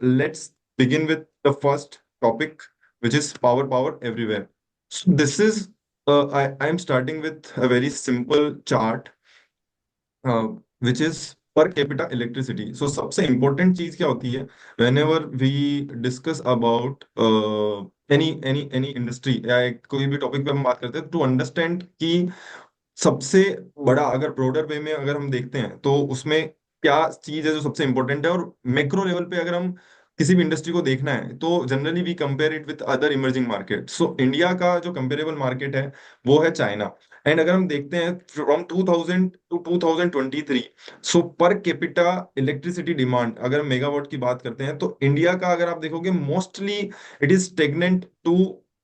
let's begin with the first topic, which is power everywhere. So this is I'm starting with a very simple chart, uh, which is per capita electricity. So सबसे important चीज क्या होती है whenever we discuss about any industry या कोई भी topic पे हम बात करते हैं टू अंडरस्टैंड कि सबसे बड़ा, अगर ब्रॉडर वे में अगर हम देखते हैं तो उसमें क्या चीज है जो सबसे इंपॉर्टेंट है, और मैक्रो लेवल पे अगर हम किसी भी इंडस्ट्री को देखना है तो generally we compare it with other emerging market. So India का जो कंपेरेबल मार्केट है वो है चाइना। एंड अगर हम देखते हैं from 2000 to 2023, so per capita electricity demand, अगर हम मेगावाट की बात करते हैं तो इंडिया का अगर आप देखोगे mostly it is stagnant to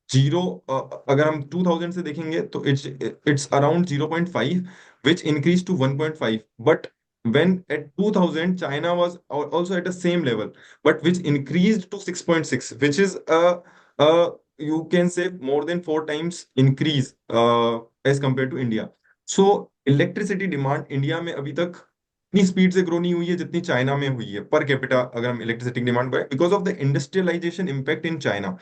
zero. अगर हम 2000 से देखेंगे तो it's it's around 0.5, which increase to 1.5, but when at 2000 China was also at the same level, but which increased to 6.6, which is a you can say more than 4 times increase as compared to India. So electricity demand India में अभी तक इतनी speed से grow नहीं हुई है जितनी China में हुई है पर कैपिटा, अगर हम इलेक्ट्रिसिटी डिमांड पर, because of the industrialization impact in China.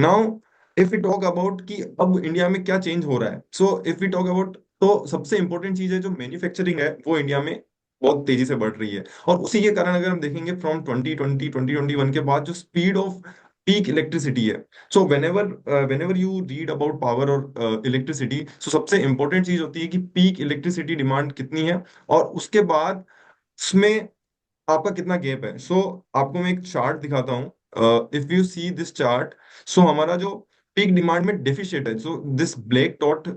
Now if you talk about कि अब इंडिया में क्या चेंज हो रहा है, so if you talk about, तो सबसे इंपॉर्टेंट चीज है जो मैन्युफैक्चरिंग है वो इंडिया में बहुत तेजी से बढ़ रही है। और उसी के कारण अगर हम देखेंगे फ्रॉम 2021 के बाद जो स्पीड ऑफ पीक इलेक्ट्रिसिटी है, so whenever you read about power और इलेक्ट्रिसिटी, सो सबसे इंपॉर्टेंट चीज होती है कि पीक इलेक्ट्रिसिटी डिमांड कितनी है, और उसके बाद उसमें आपका कितना गैप है। सो आपको मैं एक चार्ट दिखाता हूँ। If you see this chart, so हमारा जो पीक डिमांड में डेफिशिएट है, so this black dot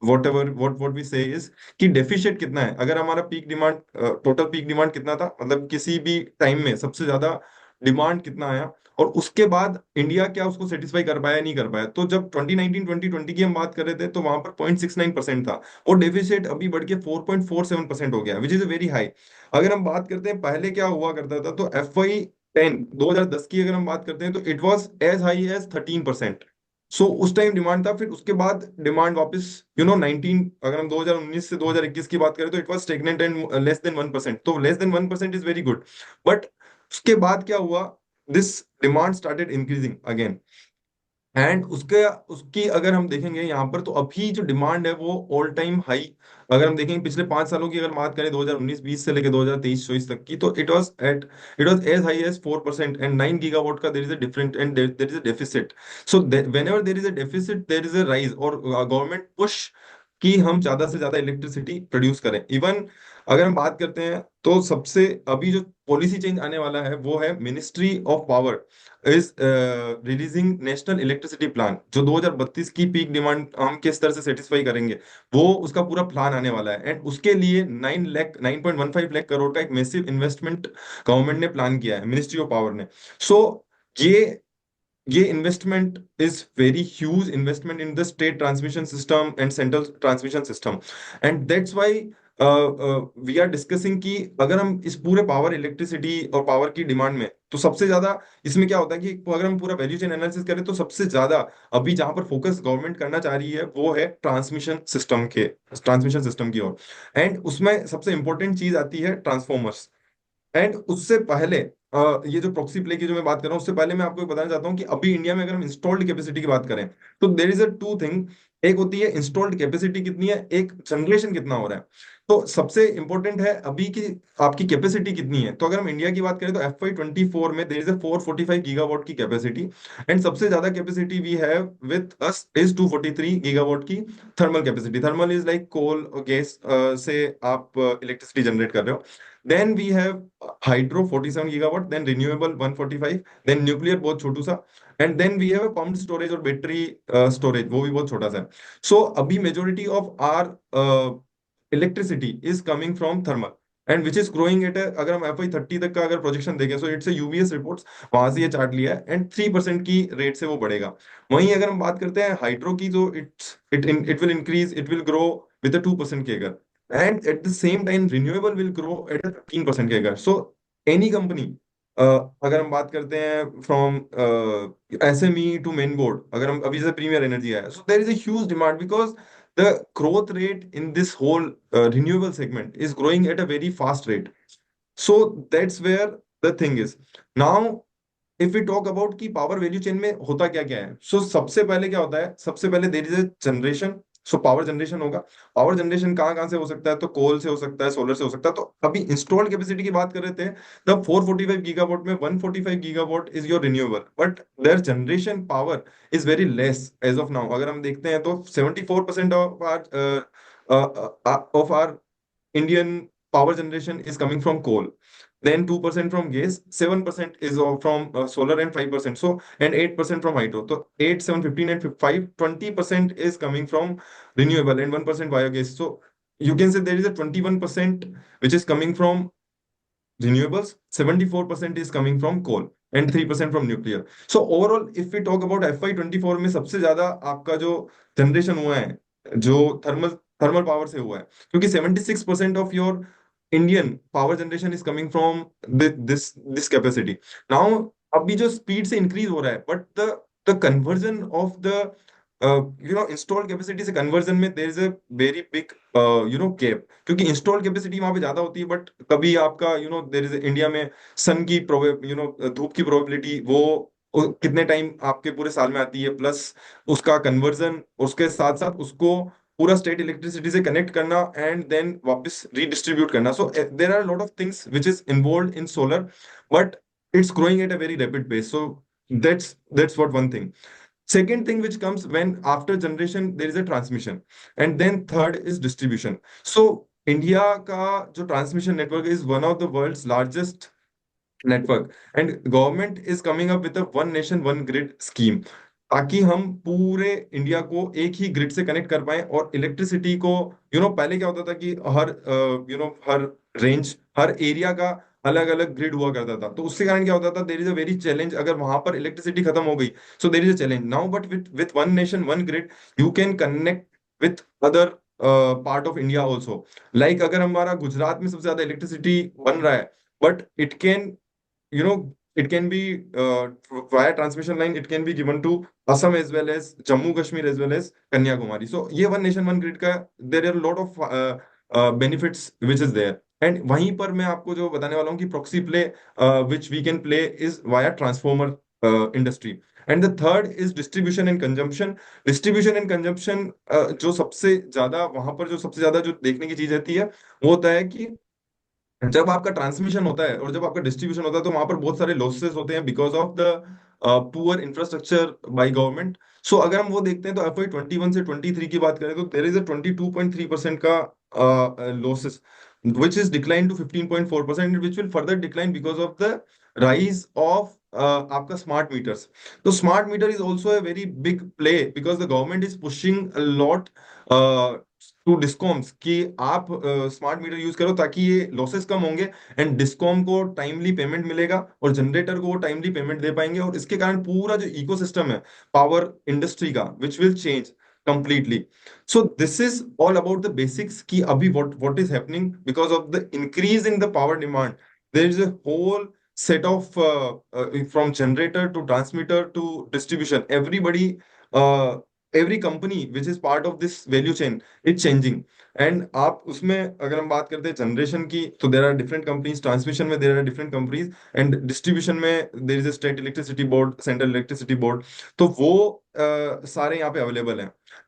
whatever what we say is कि डेफिशिएट कितना है। अगर हमारा peak demand, total peak demand कितना था, मतलब किसी भी टाइम में सबसे ज्यादा डिमांड कितना आया, और उसके बाद इंडिया क्या उसको सेटिस्फाई कर पाया नहीं कर पाया। तो जब 2019-2020 की हम बात कर रहे थे तो वहां पर 0.69% था, और डेफिसिट अभी बढ़ के 4.47% हो गया, which is a very high. अगर हम बात करते हैं पहले क्या हुआ करता था, तो FY10 2010 की अगर हम बात करते हैं तो it was as high as 13%। So उस टाइम डिमांड था, फिर उसके बाद डिमांड वापस 19, अगर हम 2019 से 2021 की बात करें तो it was stagnant and less than 1%। तो less than 1% is very good, but उसके बाद क्या हुआ, this demand started increasing again. And उसके उसकी अगर हम देखेंगे यहाँ पर, तो अभी जो डिमांड है वो ऑल टाइम हाई। अगर हम देखेंगे पिछले 5 सालों की अगर बात करें 2019-20 से लेकर 2023-24 तक की, तो it was as high as 4%, and 9 gigawatt का there is a different and there is a deficit. So whenever there is a deficit there is a rise, और गवर्नमेंट पुश कि हम ज्यादा से ज्यादा इलेक्ट्रिसिटी प्रोड्यूस करें। इवन अगर हम बात करते हैं तो सबसे अभी जो पॉलिसी चेंज आने वाला है वो है ministry of power is releasing national electricity plan, जो 2032 की पीक डिमांड हम किस तरह से सेटिस्फाई करेंगे, वो उसका पूरा प्लान आने वाला है। एंड उसके लिए 9.15 लाख करोड़ का एक मैसिव इन्वेस्टमेंट गवर्नमेंट ने प्लान किया है, मिनिस्ट्री ऑफ पावर ने। सो ये ये investment is very huge investment in the state transmission system and central transmission system. And that's why we are discussing कि अगर हम इस पूरे पावर इलेक्ट्रिसिटी और पावर की डिमांड में, तो सबसे ज्यादा इसमें क्या होता है कि अगर हम पूरा वैल्यू चेन एनालिसिस करें तो सबसे ज्यादा अभी जहां पर फोकस गवर्नमेंट करना चाह रही है वो है ट्रांसमिशन सिस्टम की ओर। एंड उसमें सबसे इंपॉर्टेंट चीज आती है ट्रांसफॉर्मर्स। एंड उससे पहले ये जो प्रॉक्सी प्ले की जो मैं बात कर रहा हूँ, उससे पहले मैं आपको ये बताना चाहता हूँ कि अभी इंडिया में अगर हम इंस्टॉल्ड कैपेसिटी की बात करें तो there is a two thing. एक होती है इंस्टॉल्ड कैपेसिटी कितनी है, एक जनरेशन कितना हो रहा है। तो सबसे इंपॉर्टेंट है अभी की आपकी कैपेसिटी कितनी है। तो अगर हम इंडिया की बात करें तो FY24 में देर इज अ 445 गीगावाट की कैपेसिटी, एंड सबसे ज्यादा capacity we have with us is 243 gigawatt की thermal capacity. Thermal is like coal और गैस से आप इलेक्ट्रिसिटी जनरेट कर रहे हो। Then we have hydro 47 gigawatt, then renewable 145, then nuclear बहुत छोटू सा, and then we have pumped storage और बैटरी स्टोरेज, वो भी बहुत छोटा सा है। सो अभी majority of our electricity is coming from thermal, and which is growing at, अगर हम FY30 तक का अगर प्रोजेक्शन देखें, सो इट्स यूबीएस रिपोर्ट्स, वहां से ये चार्ट लिया है, एंड 3% की रेट से वो बढ़ेगा। वहीं अगर हम बात करते हैं हाइड्रो की, तो it will increase, it will grow with 2% के, and at the same time renewable will grow at a 15% के अगर। so any company, अगर हम बात करते हैं from SME to main board, अगर हम अभी जैसे प्रीमियर एनर्जी आया, so there is a huge demand because the growth rate in this whole renewable segment is growing at a very fast rate. So that's where the thing is now, if you talk about कि power value chain में होता क्या क्या है, सो सबसे पहले क्या होता है, सबसे पहले there is a generation. So power generation होगा। पावर जनरेशन कहाँ कहाँ से हो सकता है, तो कोल से हो सकता है, सोलर से हो सकता है। तो अभी इंस्टॉल्ड कैपेसिटी की बात कर रहे थे, तब 445 गीगावाट में 145 gigawatt is your renewable, but there generation power is very less as of now. अगर हम देखते हैं तो 74% of our Indian power generation is coming from coal, then 2% from gas, 7% is from solar, and 5%, so, and 8% from hydro. So 8, 7, 15, and 5, 20% is coming from renewable, and 1% biogas. So you can say there is a 21% which is coming from renewables, 74% is coming from coal, and 3% from nuclear. So overall, if we talk about FY 24 में सबसे ज्यादा आपका जो generation हुआ है, जो thermal thermal power से हुआ है, क्योंकि 76% of your Indian power generation is coming from this this capacity. Now अभी जो स्पीड से इंक्रीज हो रहा है, but the conversion of the installed capacity से कन्वर्जन में there is a very big gap, क्योंकि इंस्टॉल कैपेसिटी वहां पे ज्यादा होती है, बट कभी आपका देयर इज इंडिया में सन की धूप की प्रोबेबिलिटी वो कितने टाइम आपके पूरे साल में आती है, प्लस उसका कन्वर्जन, उसके साथ साथ उसको पूरा स्टेट इलेक्ट्रिसिटी से कनेक्ट करना एंड देन वापस रीडिस्ट्रीब्यूट करना। So there are lot of things which is involve in solar, but it's growing at a very rapid pace. So that's what one thing. Second thing which comes when after generation there is a transmission, and then third is distribution. So India ka jo transmission network is one of the world's largest network, and government is coming up with a one nation one grid scheme, ताकि हम पूरे India को एक ही grid से connect कर पाए। और electricity को पहले क्या होता था कि हर हर रेंज, हर एरिया का अलग अलग ग्रिड हुआ करता था, तो उसके कारण क्या होता था, there is a very challenge अगर वहां पर इलेक्ट्रिसिटी खत्म हो गई। So there is a challenge now, but with one nation one grid you can connect with other part of India also. Like अगर हमारा गुजरात में सबसे ज्यादा इलेक्ट्रिसिटी बन रहा है, but it can you know it can be via transmission line, it can be given to Assam as well as Jammu Kashmir as well as Kanyakumari. So ये one nation one grid का there are a lot of benefits which is there. And वहीं पर मैं आपको जो बताने वाला हूँ कि proxy play which we can play is via transformer industry. And the third is distribution and consumption. Distribution and consumption जो सबसे ज्यादा वहां पर जो सबसे ज्यादा जो देखने की चीज रहती है, वो होता है कि जब आपका ट्रांसमिशन होता है और जब आपका डिस्ट्रीब्यूशन होता है, तो वहां पर बहुत सारे लॉसेस होते हैं because of the poor infrastructure by government. So अगर हम वो देखते हैं तो FY 21 से 23 की बात करें, तो देर इज अ 22.3% का losses which is declined to 15.4%, which will further decline because of the rise of आपका स्मार्ट मीटर्स। तो smart meter is also a very big play because the government is pushing a lot to discoms कि आप smart meter use करो ताकि ये losses कम होंगे, and discom को timely payment मिलेगा और जनरेटर को वो टाइमली पेमेंट दे पाएंगे, और इसके कारण पूरा जो इकोसिस्टम है पावर इंडस्ट्री का which will change completely. So this is all about the basics कि अभी what is happening because of the increase in the power demand. There is a whole set of from generator to transmitter to distribution, everybody, every company which is part of this value chain is changing. And आप उसमें अगर हम बात करते हैं generation की, तो there are different companies, transmission में there are different companies, and distribution में there is a state electricity board, central electricity board. तो वो सारे यहाँ पे अवेलेबल हैं।